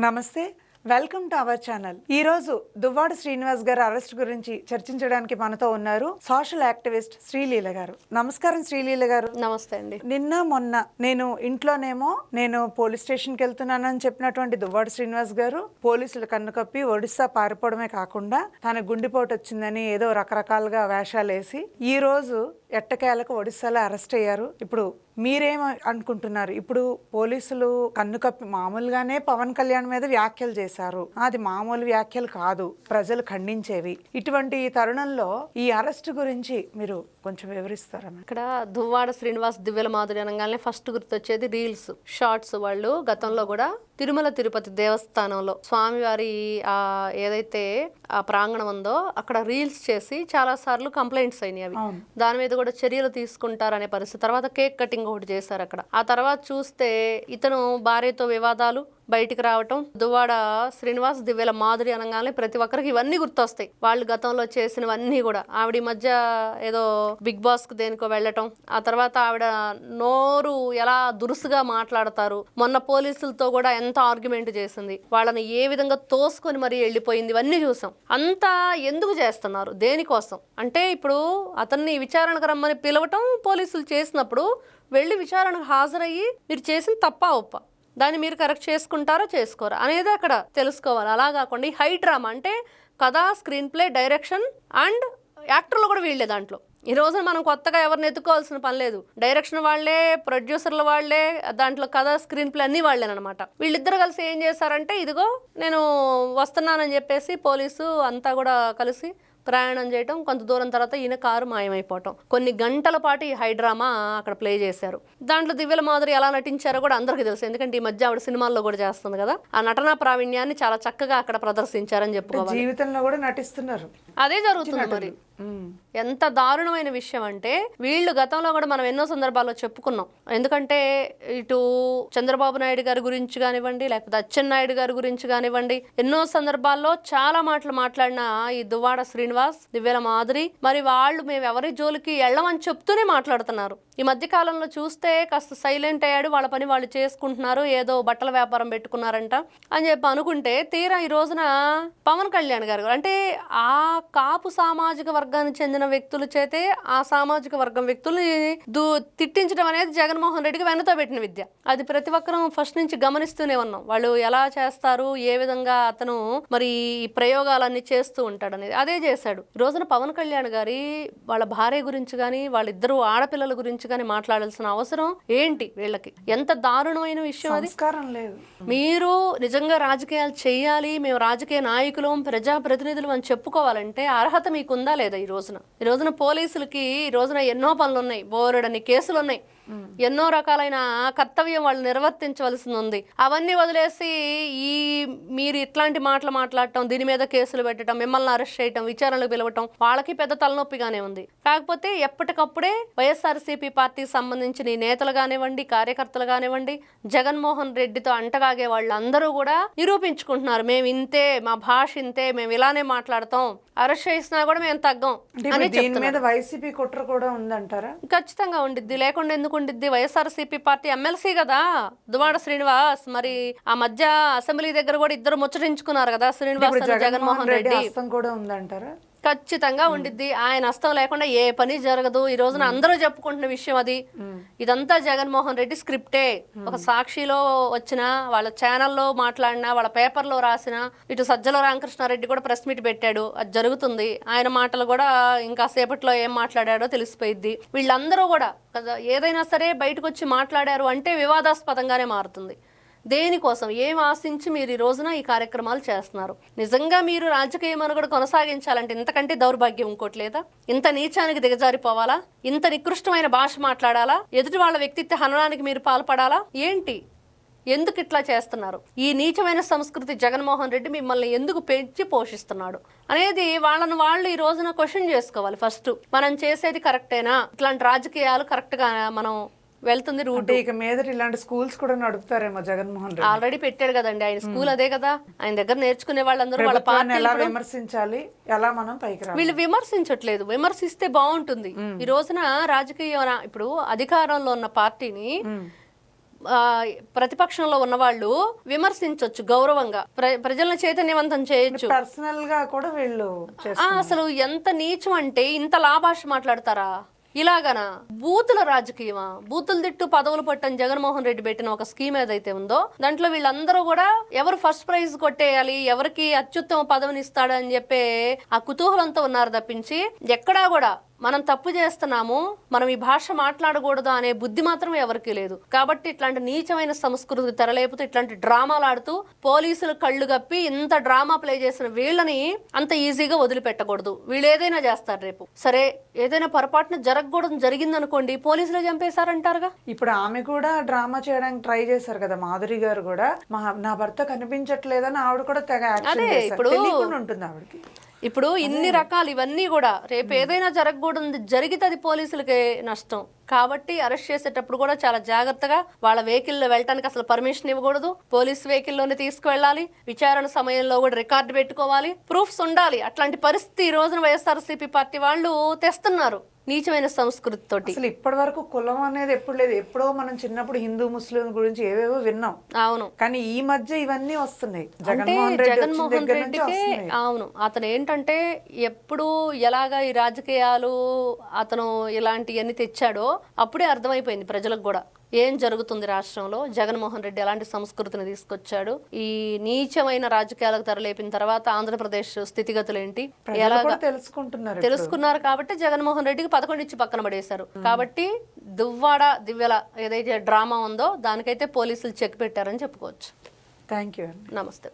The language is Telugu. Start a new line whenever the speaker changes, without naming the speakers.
నమస్తే, వెల్కమ్ టు అవర్ ఛానల్. ఈ రోజు దువ్వాడ శ్రీనివాస్ గారు అరెస్ట్ గురించి చర్చించడానికి మనతో ఉన్నారు సోషల్ యాక్టివిస్ట్ శ్రీలీల గారు. నమస్కారం శ్రీలీల గారు.
నమస్తే అండి.
నిన్న మొన్న నేను పోలీస్ స్టేషన్కి వెళ్తున్నానని చెప్పినటువంటి దువ్వాడ శ్రీనివాస్ గారు పోలీసులు కన్నుకప్పి ఒడిస్సా పారిపోవడమే కాకుండా తన గుండెపోటు వచ్చిందని ఏదో రకరకాలుగా వేషాలు వేసి ఈ రోజు ఎట్టకేలకు ఒడిస్సాలో అరెస్ట్ అయ్యారు. ఇప్పుడు మీరేం అనుకుంటున్నారు? ఇప్పుడు పోలీసులు కన్నుకప్పి మామూలుగానే పవన్ కళ్యాణ్ మీద వ్యాఖ్యలు చేశారు, అది మామూలు వ్యాఖ్యలు కాదు, ప్రజలు ఖండించేవి. ఇటువంటి తరుణంలో ఈ అరెస్ట్ గురించి మీరు కొంచెం వివరిస్తారా?
ఇక్కడ దువ్వాడ శ్రీనివాస్ దివ్యల మాధురి అనగానే ఫస్ట్ గుర్తొచ్చేది రీల్స్, షార్ట్స్. వాళ్ళు గతంలో కూడా తిరుమల తిరుపతి దేవస్థానంలో స్వామివారి ఏదైతే ఆ ప్రాంగణం ఉందో అక్కడ రీల్స్ చేసి చాలా సార్లు కంప్లైంట్స్ అయినాయి. అవి దాని మీద కూడా చర్యలు తీసుకుంటారనే పరిస్థితి. తర్వాత కేక్ కటింగ్ ఒకటి చేశారు అక్కడ. ఆ తర్వాత చూస్తే ఇతను భార్యతో వివాదాలు బయటికి రావటం, దువ్వాడ శ్రీనివాస్ దివ్యల మాధురి అనగానే ప్రతి ఒక్కరికి ఇవన్నీ గుర్తొస్తాయి. వాళ్ళు గతంలో చేసినవన్నీ కూడా. ఆవిడ మధ్య ఏదో బిగ్ బాస్ కు దేనికో వెళ్ళటం, ఆ తర్వాత ఆవిడ నోరు ఎలా దురుసుగా మాట్లాడతారు, మొన్న పోలీసులతో కూడా ఎంత ఆర్గ్యుమెంట్ చేసింది, వాళ్ళని ఏ విధంగా తోసుకొని మరీ వెళ్ళిపోయింది, ఇవన్నీ చూసాం. అంతా ఎందుకు చేస్తున్నారు, దేనికోసం అంటే ఇప్పుడు అతన్ని విచారణకు రమ్మని పిలవటం పోలీసులు చేసినప్పుడు వెళ్ళి విచారణకు హాజరయ్యి మీరు చేసిన తప్పా ఒప్ప, దాన్ని మీరు కరెక్ట్ చేసుకుంటారా చేసుకోరా అనేది అక్కడ తెలుసుకోవాలి. అలా కాకుండా ఈ హై డ్రామా అంటే కథ, స్క్రీన్ ప్లే, డైరెక్షన్ అండ్ యాక్టర్లు కూడా వీళ్ళే దాంట్లో. ఈ రోజున మనం కొత్తగా ఎవరిని ఎత్తుకోవాల్సిన పని లేదు. డైరెక్షన్ వాళ్లే, ప్రొడ్యూసర్లు వాళ్లే, దాంట్లో కథ, స్క్రీన్ ప్లే అన్నీ వాళ్ళేనమాట. వీళ్ళిద్దరు కలిసి ఏం చేశారంటే ఇదిగో నేను వస్తున్నానని చెప్పేసి పోలీసు అంతా కూడా కలిసి ప్రయాణం చేయటం, కొంత దూరం తర్వాత ఈయన కారు మాయమైపోవటం, కొన్ని గంటల పాటు ఈ హైడ్రామా అక్కడ ప్లే చేశారు. దాంట్లో దివ్యల మాధురి ఎలా నటించారో కూడా అందరికీ తెలుసు, ఎందుకంటే ఈ మధ్య ఆవిడ సినిమాల్లో కూడా చేస్తుంది కదా. ఆ నటనా ప్రావీణ్యాన్ని చాలా చక్కగా అక్కడ ప్రదర్శించారని చెప్పుకోవాలి.
జీవితంలో కూడా నటిస్తున్నారు,
అదే జరుగుతుంది. మరి ఎంత దారుణమైన విషయం అంటే వీళ్ళు గతంలో కూడా మనం ఎన్నో సందర్భాల్లో చెప్పుకున్నాం. ఎందుకంటే ఇటు చంద్రబాబు నాయుడు గారి గురించి కానివ్వండి, లేకపోతే అచ్చెన్నాయుడు గారి గురించి కానివ్వండి, ఎన్నో సందర్భాల్లో చాలా మాటలు మాట్లాడిన ఈ దువ్వాడ శ్రీనివాస్ దివ్యల మాధురి మరి వాళ్ళు మేము ఎవరి జోలికి వెళ్ళమని చెప్తూనే మాట్లాడుతున్నారు. ఈ మధ్య కాలంలో చూస్తే కాస్త సైలెంట్ అయ్యాడు, వాళ్ళ పని వాళ్ళు చేసుకుంటున్నారు, ఏదో బట్టల వ్యాపారం పెట్టుకున్నారంట అని చెప్పి అనుకుంటే తీరా ఈ రోజున పవన్ కళ్యాణ్ గారు అంటే ఆ కాపు సామాజిక వర్గానికి చెందిన వ్యక్తుల చేతే ఆ సామాజిక వర్గం వ్యక్తుల్ని తిట్టించడం అనేది జగన్మోహన్ రెడ్డికి వెన్నతో పెట్టిన విద్య. అది ప్రతి ఒక్కరూ ఫస్ట్ నుంచి గమనిస్తూనే ఉన్నాం. వాళ్ళు ఎలా చేస్తారు, ఏ విధంగా అతను మరి ఈ ప్రయోగాలన్నీ చేస్తూ ఉంటాడు అనేది. అదే చేశాడు. ఈ రోజున పవన్ కళ్యాణ్ గారి వాళ్ళ భార్య గురించి కానీ వాళ్ళిద్దరు ఆడపిల్లల గురించి కానీ మాట్లాడాల్సిన అవసరం ఏంటి? వీళ్ళకి ఎంత దారుణమైన విషయం అది. మీరు నిజంగా రాజకీయాలు చెయ్యాలి, మేము రాజకీయ నాయకులం, ప్రజాప్రతినిధులు అని చెప్పుకోవాలంటే అర్హత మీకుందా లేదా? ఈ రోజున పోలీసులకి ఈ రోజున ఎన్నో పనులు ఉన్నాయి, బోరెడని కేసులు ఉన్నాయి, ఎన్నో రకాలైన కర్తవ్యం వాళ్ళు నిర్వర్తించవలసి ఉంది. అవన్నీ వదిలేసి మీరు ఇట్లాంటి మాటలు మాట్లాడటం, దీని మీద కేసులు పెట్టడం, మిమ్మల్ని అరెస్ట్ చేయటం, విచారణకు పిలవటం వాళ్ళకి పెద్ద తలనొప్పిగానే ఉంది. కాకపోతే ఎప్పటికప్పుడే వైఎస్ఆర్సీపీ పార్టీకి సంబంధించిన ఈ నేతలు కానివ్వండి, కార్యకర్తలు కానివ్వండి, జగన్మోహన్ రెడ్డితో అంటగాగే వాళ్ళందరూ కూడా నిరూపించుకుంటున్నారు. మేము ఇంతే, మా భాష ఇంతే, మేము ఇలానే మాట్లాడతాం, అరెస్ట్ చేసినా కూడా మేము తగ్గం అని చెప్తున్నారు.
వైసీపీ కుట్ర కూడా ఉందంటారా?
ఖచ్చితంగా ఉండిద్ది, లేకుండా ఎందుకు ఉండిద్ది? వైఎస్ఆర్సీపీ పార్టీ ఎమ్మెల్సీ కదా దువ్వాడ శ్రీనివాస్. మరి ఆ మధ్య అసెంబ్లీ దగ్గర కూడా ఇద్దరు ముచ్చరించుకున్నారు కదా, శ్రీనివాస్ జగన్మోహన్ రెడ్డి.
కూడా ఉందంటారా?
ఖచ్చితంగా ఉండిద్ది. ఆయన హస్తం లేకుండా ఏ పని జరగదు. ఈ రోజున అందరూ చెప్పుకుంటున్న విషయం అది. ఇదంతా జగన్మోహన్ రెడ్డి స్క్రిప్టే. ఒక సాక్షిలో వచ్చిన, వాళ్ళ ఛానల్లో మాట్లాడిన, వాళ్ళ పేపర్లో రాసిన, ఇటు సజ్జల రామకృష్ణారెడ్డి కూడా ప్రెస్ మీట్ పెట్టాడు, అది జరుగుతుంది. ఆయన మాటలు కూడా ఇంకా సేపట్లో ఏం మాట్లాడాడో తెలిసిపోయిద్ది. వీళ్ళందరూ కూడా ఏదైనా సరే బయటకు వచ్చి మాట్లాడారు అంటే వివాదాస్పదంగానే మారుతుంది. దేనికోసం, ఏం ఆశించి మీరు ఈ రోజున ఈ కార్యక్రమాలు చేస్తున్నారు? నిజంగా మీరు రాజకీయ మనుగడ కొనసాగించాలంటే ఇంతకంటే దౌర్భాగ్యం ఇంకోటి లేదా? ఇంత నీచానికి దిగజారిపోవాలా? ఇంత నికృష్టమైన భాష మాట్లాడాలా? ఎదుటి వాళ్ళ వ్యక్తిత్వ హననానికి మీరు పాల్పడాలా? ఏంటి? ఎందుకు ఇట్లా చేస్తున్నారు? ఈ నీచమైన సంస్కృతి జగన్మోహన్ రెడ్డి మిమ్మల్ని ఎందుకు పెంచి పోషిస్తున్నాడు అనేది వాళ్ళని వాళ్ళు ఈ రోజున క్వశ్చన్ చేసుకోవాలి. ఫస్ట్ మనం చేసేది కరెక్టేనా? ఇట్లాంటి రాజకీయాలు కరెక్ట్గా మనం వెళ్తుంది రూట్.
ఇక మీద ఇలాంటి స్కూల్స్ కూడా నడుపుతారేమో జగన్మోహన్ రెడ్డి.
ఆల్రెడీ పెట్టాడు కదండి ఆయన స్కూల్, అదే కదా ఆయన దగ్గర నేర్చుకునే వాళ్ళందరూ వాళ్ళ పార్టీ
ఎలా విమర్శించాలి, ఎలా మనం పైకి రావాలి.
వీళ్ళు విమర్శించట్లేదు, విమర్శిస్తే బాగుంటుంది. ఈ రోజున రాజకీయ ఇప్పుడు అధికారంలో ఉన్న పార్టీని ప్రతిపక్షంలో ఉన్నవాళ్ళు విమర్శించవచ్చు గౌరవంగా, ప్రజలను చైతన్యవంతం చేయొచ్చు.
పర్సనల్ గా కూడా వీళ్ళు
అసలు ఎంత నీచం అంటే ఇంత లాభాష మాట్లాడతారా? ఇలాగనా బూతుల రాజకీయమా? బూతులు తిట్టు పదవులు పట్టని జగన్మోహన్ రెడ్డి పెట్టిన ఒక స్కీమ్ ఏదైతే ఉందో దాంట్లో వీళ్ళందరూ కూడా ఎవరు ఫస్ట్ ప్రైజ్ కొట్టేయాలి, ఎవరికి అత్యుత్తమ పదవిని ఇస్తాడని చెప్పే ఆ కుతూహలంతో ఉన్నారు తప్పించి ఎక్కడా కూడా మనం తప్పు చేస్తున్నాము, మనం ఈ భాష మాట్లాడకూడదు అనే బుద్ధి మాత్రం ఎవరికీ లేదు. కాబట్టి ఇట్లాంటి నీచమైన సంస్కృతికి తెరలేపుతూ ఇట్లాంటి డ్రామాలు ఆడుతూ పోలీసులు కళ్ళు కప్పి ఇంత డ్రామా ప్లే చేసిన వీళ్ళని అంత ఈజీగా వదిలిపెట్టకూడదు. వీళ్ళు ఏదైనా చేస్తారు రేపు. సరే ఏదైనా పొరపాటున జరగకూడదు జరిగిందనుకోండి, పోలీసులు చంపేశారంటారుగా.
ఇప్పుడు ఆమె కూడా డ్రామా చేయడానికి ట్రై చేశారు కదా, మాధురి గారు కూడా. నా భర్త కనిపించట్లేదని ఆవిడ కూడా తెగ యాక్షన్ చేశారు.
ఇప్పుడు
తెలియకుండా ఉంటుంది ఆవిడకి.
ఇప్పుడు ఇన్ని రకాలు ఇవన్నీ కూడా రేపు ఏదైనా జరగకూడదు జరిగితే అది పోలీసులకే నష్టం. కాబట్టి అరెస్ట్ చేసేటప్పుడు కూడా చాలా జాగ్రత్తగా వాళ్ళ వెహికల్లో వెళ్ళటానికి అసలు పర్మిషన్ ఇవ్వకూడదు. పోలీస్ వెహికల్లోనే తీసుకువెళ్ళాలి. విచారణ సమయంలో కూడా రికార్డు పెట్టుకోవాలి, ప్రూఫ్స్ ఉండాలి. అట్లాంటి పరిస్థితి ఈ రోజున వైఎస్ఆర్సీపీ పార్టీ వాళ్ళు తెస్తున్నారు నీచమైన సంస్కృతి తోటి.
అసలు ఇప్పటి వరకు కులం అనేది ఎప్పుడు లేదు. ఎప్పుడో మనం చిన్నప్పుడు హిందూ ముస్లిం గురించి ఏవేవో విన్నాం.
అవును,
కానీ ఈ మధ్య ఇవన్నీ వస్తున్నాయి.
జగన్మోహన్ రెడ్డికి అవును, అతను ఏంటంటే ఎప్పుడు ఎలాగా ఈ రాజకీయాలు అతను ఇలాంటివన్నీ తెచ్చాడో అప్పుడే అర్థమైపోయింది ప్రజలకు కూడా ఏం జరుగుతుంది రాష్ట్రంలో. జగన్మోహన్ రెడ్డి ఎలాంటి సంస్కృతిని తీసుకొచ్చాడు, ఈ నీచమైన రాజకీయాలకు తెరలేపిన తర్వాత ఆంధ్రప్రదేశ్ స్థితిగతులు ఏంటి తెలుసుకున్నారు. కాబట్టి జగన్మోహన్ రెడ్డికి 11 ఇచ్చి పక్కన పడేశారు. కాబట్టి దువ్వాడ దివ్యల ఏదైతే డ్రామా ఉందో దానికైతే పోలీసులు చెక్ పెట్టారని చెప్పుకోవచ్చు.
Thank you.
నమస్తే.